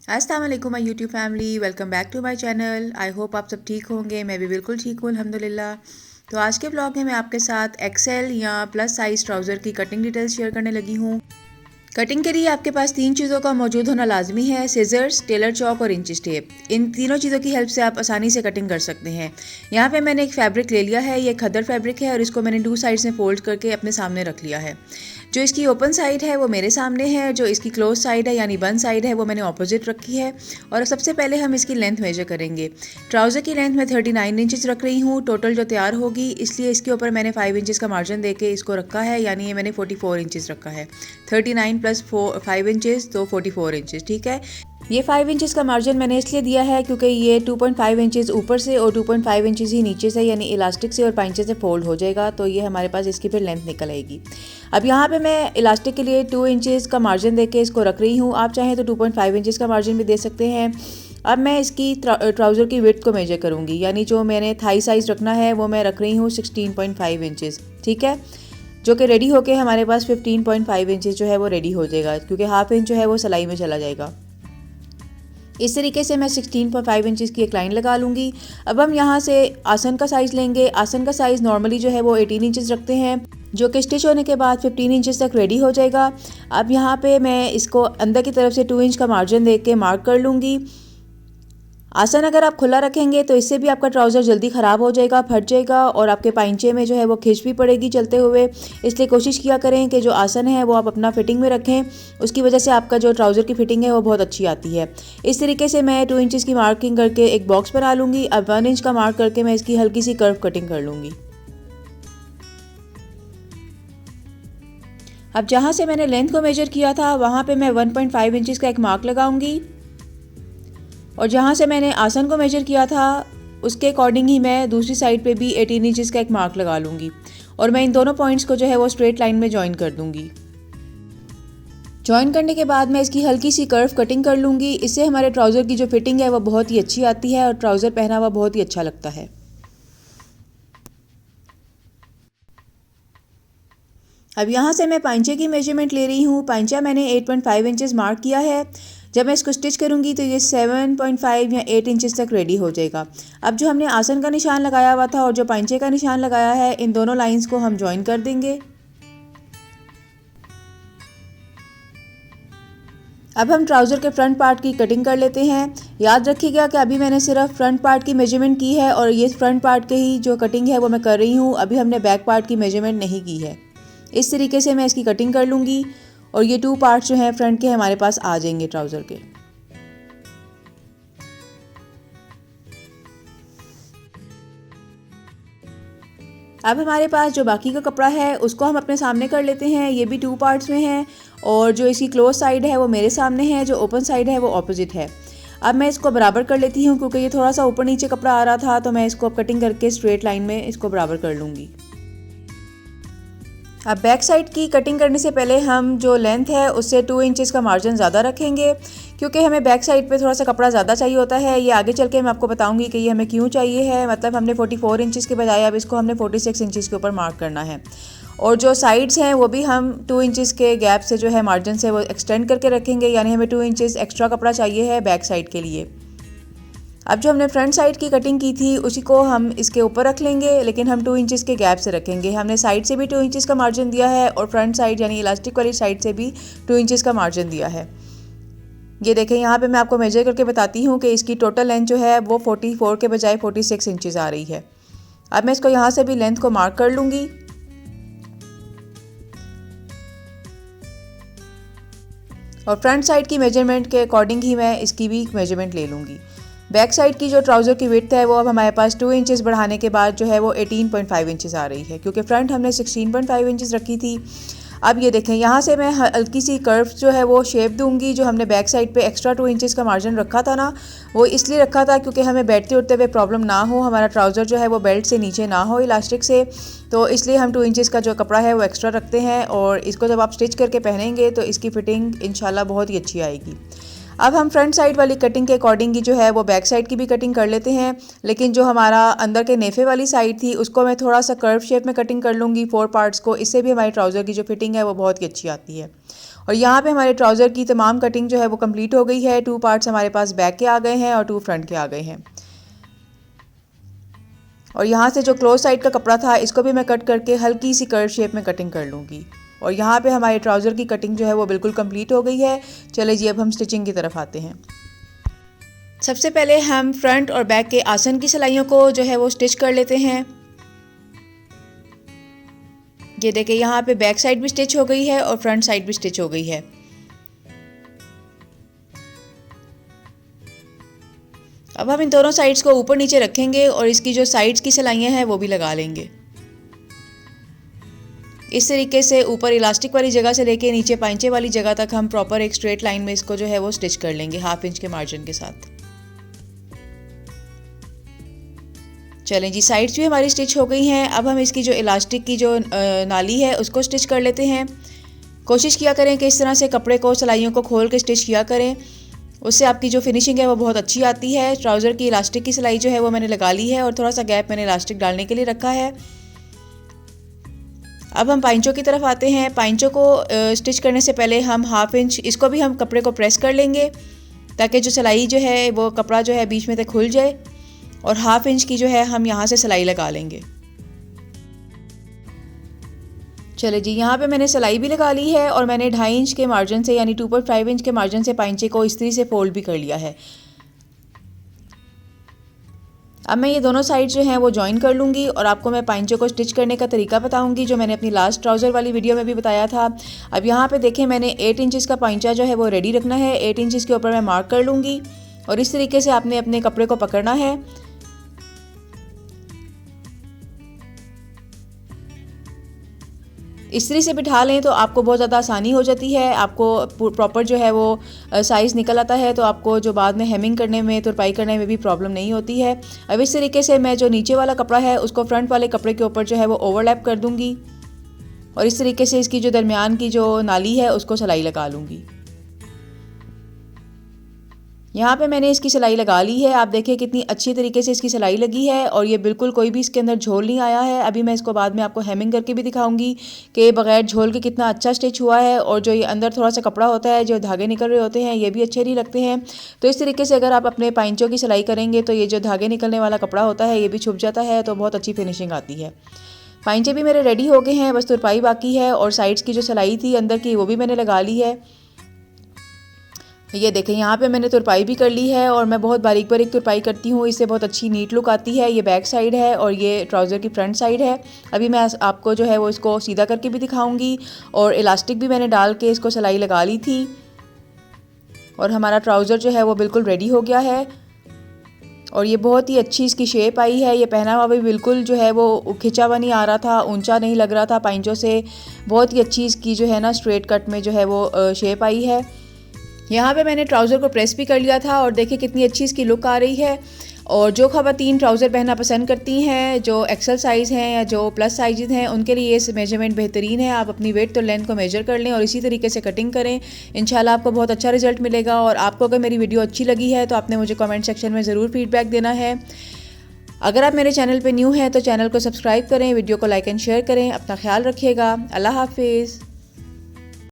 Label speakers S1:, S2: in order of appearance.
S1: अस्सलाम वालेकुम my YouTube family, welcome back to my channel. I hope आप सब ठीक होंगे। मैं भी बिल्कुल ठीक हूँ अल्हम्दुलिल्लाह। तो आज के ब्लॉग में मैं आपके साथ एक्सेल या प्लस साइज़ ट्राउज़र की कटिंग डिटेल्स शेयर करने लगी हूँ। कटिंग के लिए आपके पास 3 चीज़ों का मौजूद होना लाजमी है: सीजर्स, टेलर चौक और इंचिस टेप। इन तीनों चीज़ों की हेल्प से आप आसानी से कटिंग कर सकते हैं। यहाँ पे मैंने एक फैब्रिक ले लिया है, ये खद्दर फैब्रिक है और इसको मैंने 2 साइड्स में फोल्ड करके अपने सामने रख लिया है। जो इसकी ओपन साइड है वो मेरे सामने है, जो इसकी क्लोज साइड है यानी बंद साइड है वो मैंने ऑपोजिट रखी है। और सबसे पहले हम इसकी लेंथ मेजर करेंगे। ट्राउज़र की लेंथ मैं 39 इंचज़ रख रही हूँ टोटल जो तैयार होगी, इसलिए इसके ऊपर मैंने 5 इंचज़ का मार्जिन देके इसको रखा है, यानी ये मैंने 44 इंचज़ रखा है। 39 प्लस 5 इंचज़ तो 44 इंचज़, ठीक है। ये 5 इंचज़ का मार्जिन मैंने इसलिए दिया है क्योंकि ये 2.5 इंचज़ ऊपर से और 2.5 इंचज़ ही नीचे से यानी इलास्टिक से और पाइंचे से फोल्ड हो जाएगा, तो ये हमारे पास इसकी फिर लेंथ निकल आएगी। अब यहाँ पे मैं इलास्टिक के लिए 2 इंचज़ का मार्जिन देके इसको रख रही हूँ। आप चाहें तो 2.5 इंचज़ का मार्जिन भी दे सकते हैं। अब मैं इसकी ट्राउज़र की विड्थ को मेजर करूँगी, यानी जो मैंने थाई साइज़ रखना है वो मैं रख रही हूँ 16.5 इंचज़, ठीक है। जो कि रेडी होके हमारे पास 15.5 इंचज़ जो है वो रेडी हो जाएगा, क्योंकि हाफ इंच जो है वो सिलाई में चला जाएगा। इस तरीके से मैं 16.5 इंचज़ की एक लाइन लगा लूँगी। अब हम यहाँ से आसन का साइज़ लेंगे। आसन का साइज़ नॉर्मली जो है वो 18 इंचज़ रखते हैं, जो कि स्टिच होने के बाद 15 इंचज़ तक रेडी हो जाएगा। अब यहाँ पे मैं इसको अंदर की तरफ से 2 इंच का मार्जिन दे के मार्क कर लूँगी। आसन अगर आप खुला रखेंगे तो इससे भी आपका ट्राउज़र जल्दी ख़राब हो जाएगा, फट जाएगा और आपके पाइंचे में जो है वो खिंच भी पड़ेगी चलते हुए। इसलिए कोशिश किया करें कि जो आसन है वो आप अपना फिटिंग में रखें, उसकी वजह से आपका जो ट्राउज़र की फिटिंग है वो बहुत अच्छी आती है। इस तरीके से मैं 2 इंचज़ की मार्किंग करके एक बॉक्स बना लूँगी। अब 1 इंच का मार्क करके मैं इसकी हल्की सी कर्व कटिंग कर लूँगी। अब जहाँ से मैंने लेंथ को मेजर किया था वहाँ पे मैं 1.5 इंचज़ का एक मार्क लगाऊंगी और जहाँ से मैंने आसन को मेजर किया था उसके अकॉर्डिंग ही मैं दूसरी साइड पे भी 18 इंचज़ का एक मार्क लगा लूँगी और मैं इन दोनों पॉइंट्स को जो है वो स्ट्रेट लाइन में जॉइन कर दूँगी। जॉइन करने के बाद मैं इसकी हल्की सी कर्व कटिंग कर लूँगी। इससे हमारे ट्राउज़र की जो फिटिंग है वो बहुत ही अच्छी आती है और ट्राउज़र पहना हुआ बहुत ही अच्छा लगता है। अब यहाँ से मैं पाइंचे की मेजरमेंट ले रही हूँ। पाइंचा मैंने 8.5 इंचज़ मार्क किया है। जब मैं इसको स्टिच करूँगी तो ये 7.5 या 8 इंचज़ तक रेडी हो जाएगा। अब जो हमने आसन का निशान लगाया हुआ था और जो पाइंचे का निशान लगाया है, इन दोनों लाइंस को हम ज्वाइन कर देंगे। अब हम ट्राउज़र के फ्रंट पार्ट की कटिंग कर लेते हैं। याद रखिएगा कि अभी मैंने सिर्फ फ्रंट पार्ट की मेजरमेंट की है और ये फ्रंट पार्ट के ही जो कटिंग है वो मैं कर रही हूँ। अभी हमने बैक पार्ट की मेजरमेंट नहीं की है। इस तरीके से मैं इसकी कटिंग कर लूँगी और ये 2 पार्ट्स जो हैं फ्रंट के हमारे पास आ जाएंगे ट्राउज़र के। अब हमारे पास जो बाकी का कपड़ा है उसको हम अपने सामने कर लेते हैं। ये भी 2 पार्ट्स में है और जो इसकी क्लोज साइड है वो मेरे सामने है, जो ओपन साइड है वो ऑपोजिट है। अब मैं इसको बराबर कर लेती हूँ क्योंकि ये थोड़ा सा ऊपर नीचे कपड़ा आ रहा था, तो मैं इसको अब कटिंग करके स्ट्रेट लाइन में इसको बराबर कर लूँगी। अब बैक साइड की कटिंग करने से पहले हम जो लेंथ है उससे 2 इंचज़ का मार्जिन ज़्यादा रखेंगे, क्योंकि हमें बैक साइड पे थोड़ा सा कपड़ा ज़्यादा चाहिए होता है। ये आगे चल के मैं आपको बताऊंगी कि ये हमें क्यों चाहिए है। मतलब हमने 44 इंचज़ के बजाय अब इसको हमने 46 इंचज़ के ऊपर मार्क करना है। और जो साइड्स हैं वो भी हम 2 इंचज़ के गैप से जो है मार्जिन से वो एक्सटेंड करके रखेंगे, यानी हमें 2 इंचज़ एक्स्ट्रा कपड़ा चाहिए है बैक साइड के लिए। अब जो हमने फ्रंट साइड की कटिंग की थी उसी को हम इसके ऊपर रख लेंगे, लेकिन हम 2 इंचज़ के गैप से रखेंगे। हमने साइड से भी 2 इंचज़ का मार्जिन दिया है और फ्रंट साइड यानी इलास्टिक वाली साइड से भी 2 इंचज़ का मार्जिन दिया है। ये देखें, यहाँ पे मैं आपको मेजर करके बताती हूँ कि इसकी टोटल लेंथ जो है वो 44 के बजाय 46 इंचज़ आ रही है। अब मैं इसको यहाँ से भी लेंथ को मार्क कर लूँगी और फ्रंट साइड की मेजरमेंट के अकॉर्डिंग ही मैं इसकी भी मेजरमेंट ले लूँगी। बैक साइड की जो ट्राउज़र की विड्थ है वो अब हमारे पास 2 इंचज़ बढ़ाने के बाद जो है वो 18.5 इंचज़ आ रही है, क्योंकि फ्रंट हमने 16.5 इंचज़ रखी थी। अब ये देखें, यहाँ से मैं हल्की सी कर्व जो है वो शेप दूंगी। जो हमने बैक साइड पे एक्स्ट्रा 2 इंचज़ का मार्जिन रखा था ना, वो इसलिए रखा था क्योंकि हमें बैठते उठते हुए प्रॉब्लम ना हो, हमारा ट्राउज़र जो है वो बेल्ट से नीचे ना हो इलास्टिक से। तो इसलिए हम 2 इंचज़ का जो कपड़ा है वो एक्स्ट्रा रखते हैं और इसको जब आप स्टिच करके पहनेंगे तो इसकी फ़िटिंग इंशाल्लाह बहुत ही अच्छी आएगी। अब हम फ्रंट साइड वाली कटिंग के अकॉर्डिंग ही जो है वो बैक साइड की भी कटिंग कर लेते हैं, लेकिन जो हमारा अंदर के नेफे वाली साइड थी उसको मैं थोड़ा सा कर्व शेप में कटिंग कर लूँगी 4 पार्ट्स को। इससे भी हमारी ट्राउज़र की जो फिटिंग है वो बहुत ही अच्छी आती है। और यहाँ पे हमारे ट्राउज़र की तमाम कटिंग जो है वो कंप्लीट हो गई है। 2 पार्ट्स हमारे पास बैक के आ गए हैं और 2 फ्रंट के आ गए हैं। और यहाँ से जो क्लोज साइड का कपड़ा था इसको भी मैं कट करके हल्की सी कर्व शेप में कटिंग कर लूँगी। और यहाँ पे हमारे ट्राउज़र की कटिंग जो है वो बिल्कुल कंप्लीट हो गई है। चले जी अब हम स्टिचिंग की तरफ आते हैं। सबसे पहले हम फ्रंट और बैक के आसन की सिलाइयों को जो है वो स्टिच कर लेते हैं। ये देखिए यहाँ पे बैक साइड भी स्टिच हो गई है और फ्रंट साइड भी स्टिच हो गई है। अब हम इन दोनों साइड्स को ऊपर नीचे रखेंगे और इसकी जो साइड्स की सिलाइयाँ हैं वो भी लगा लेंगे। इस तरीके से ऊपर इलास्टिक वाली जगह से लेके नीचे पाइंचे वाली जगह तक हम प्रॉपर एक स्ट्रेट लाइन में इसको जो है वो स्टिच कर लेंगे 1/2 इंच के मार्जिन के साथ। चलें जी, साइड्स भी हमारी स्टिच हो गई हैं। अब हम इसकी जो इलास्टिक की जो नाली है उसको स्टिच कर लेते हैं। कोशिश किया करें कि इस तरह से कपड़े को सिलाइयों को खोल के स्टिच किया करें, उससे आपकी जो फिनिशिंग है वो बहुत अच्छी आती है। ट्राउज़र की इलास्टिक की सिलाई जो है वो मैंने लगा ली है और थोड़ा सा गैप मैंने इलास्टिक डालने के लिए रखा है। अब हम पाइंचों की तरफ आते हैं। पाइंचों को स्टिच करने से पहले हम 1/2 इंच इसको भी हम कपड़े को प्रेस कर लेंगे ताकि जो सिलाई जो है वो कपड़ा जो है बीच में तक खुल जाए और 1/2 इंच की जो है हम यहाँ से सिलाई लगा लेंगे। चले जी, यहाँ पे मैंने सिलाई भी लगा ली है और मैंने 2.5 इंच के मार्जिन से यानी 2.5 इंच के मार्जिन से पाइंचे को इस तरह से फोल्ड भी कर लिया है। अब मैं ये दोनों साइड जो हैं वो जॉइन कर लूँगी और आपको मैं पाइंचों को स्टिच करने का तरीका बताऊँगी जो मैंने अपनी लास्ट ट्राउज़र वाली वीडियो में भी बताया था। अब यहाँ पे देखें मैंने 8 इंचज़ का पाइंचा जो है वो रेडी रखना है। 8 इंचज़ के ऊपर मैं मार्क कर लूँगी और इस तरीके से आपने अपने कपड़े को पकड़ना है। इस तरह से बिठा लें तो आपको बहुत ज़्यादा आसानी हो जाती है। आपको प्रॉपर जो है वो साइज़ निकल आता है तो आपको जो बाद में हेमिंग करने में तुरपाई करने में भी प्रॉब्लम नहीं होती है। अब इस तरीके से मैं जो नीचे वाला कपड़ा है उसको फ्रंट वाले कपड़े के ऊपर जो है वो ओवरलैप कर दूँगी और इस तरीके से इसकी जो दरमियान की जो नाली है उसको सिलाई लगा लूँगी। यहाँ पे मैंने इसकी सिलाई लगा ली है। आप देखिए कितनी अच्छी तरीके से इसकी सिलाई लगी है और ये बिल्कुल कोई भी इसके अंदर झोल नहीं आया है। अभी मैं इसको बाद में आपको हेमिंग करके भी दिखाऊंगी कि बगैर झोल के कितना अच्छा स्टिच हुआ है। और जो ये अंदर थोड़ा सा कपड़ा होता है, जो धागे निकल रहे होते हैं, ये भी अच्छे नहीं लगते हैं। तो इस तरीके से अगर आप अपने पाइंचों की सिलाई करेंगे तो ये जो धागे निकलने वाला कपड़ा होता है ये भी छुप जाता है, तो बहुत अच्छी फिनिशिंग आती है। पाइंचे भी मेरे रेडी हो गए हैं, बस तुरपाई बाकी है और साइड्स की जो सिलाई थी अंदर की वो भी मैंने लगा ली है। ये देखें यहाँ पे मैंने तुरपाई भी कर ली है और मैं बहुत बारीक बारीक तुरपाई करती हूँ, इससे बहुत अच्छी नीट लुक आती है। ये बैक साइड है और ये ट्राउज़र की फ्रंट साइड है। अभी मैं आपको जो है वो इसको सीधा करके भी दिखाऊंगी और इलास्टिक भी मैंने डाल के इसको सिलाई लगा ली थी और हमारा ट्राउज़र जो है वो बिल्कुल रेडी हो गया है और ये बहुत ही अच्छी इसकी शेप आई है। ये पहना हुआ भी बिल्कुल जो है वो खिंचा हुआ नहीं आ रहा था, ऊंचा नहीं लग रहा था पाइंचों से। बहुत ही अच्छी इसकी जो है ना स्ट्रेट कट में जो है वो शेप आई है। यहाँ पे मैंने ट्राउज़र को प्रेस भी कर लिया था और देखिए कितनी अच्छी इसकी लुक आ रही है। और जो ख़वातीन ट्राउज़र पहनना पसंद करती हैं, जो एक्सेल साइज़ हैं या जो प्लस साइज़ हैं, उनके लिए ये मेजरमेंट बेहतरीन है। आप अपनी वेट और लेंथ को मेजर कर लें और इसी तरीके से कटिंग करें। इंशाल्लाह आपको बहुत अच्छा रिजल्ट मिलेगा। और आपको अगर मेरी वीडियो अच्छी लगी है तो आपने मुझे कमेंट सेक्शन में ज़रूर फीडबैक देना है। अगर आप मेरे चैनल पर न्यू हैं तो चैनल को सब्सक्राइब करें, वीडियो को लाइक एंड शेयर करें। अपना ख्याल रखिएगा। अल्लाह हाफिज़।